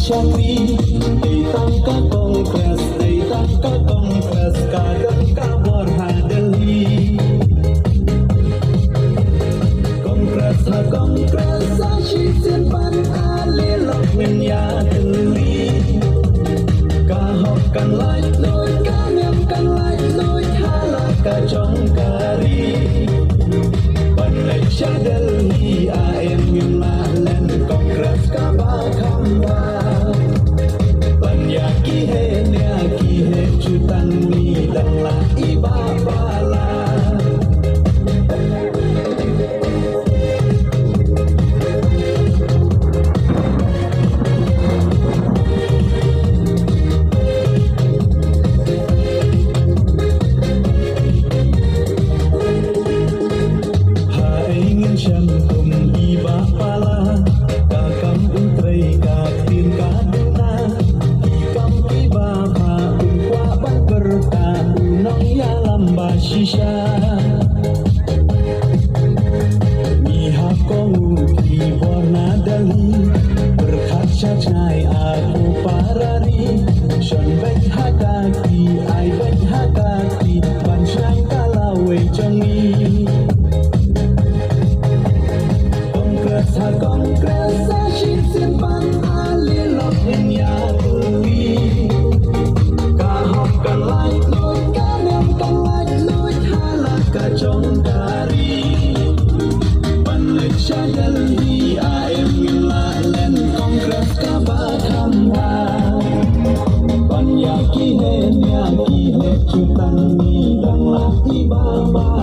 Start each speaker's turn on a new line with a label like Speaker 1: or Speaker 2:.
Speaker 1: Syakri, ditangka kongres kadang kabar hadali. Kongres asyik simpan alilok minya teli. Kahokkan like loy, kanyamkan like loy, halaka jongkari. Pandai syadali AM yunmalen kongres kabakamba. Panyaki he cutan mi dan lah ibabala. Syamkum iba pala kakam untrai katin kaduna ikam iba pa unkwa berta unong ya lamba shisha miha kongu ki warna dali berkaca cai aku parari shon baik hakati ai baik hakati bansyang kalawe jongi. Kongres asyik simpan alilok minya teli. Kahokkan like loy, kanyamkan like loy, halaka jongkari. Panlek syadali AM yunmalen kongres kabakamba. Panyaki he cutan mi dan lah ibaba.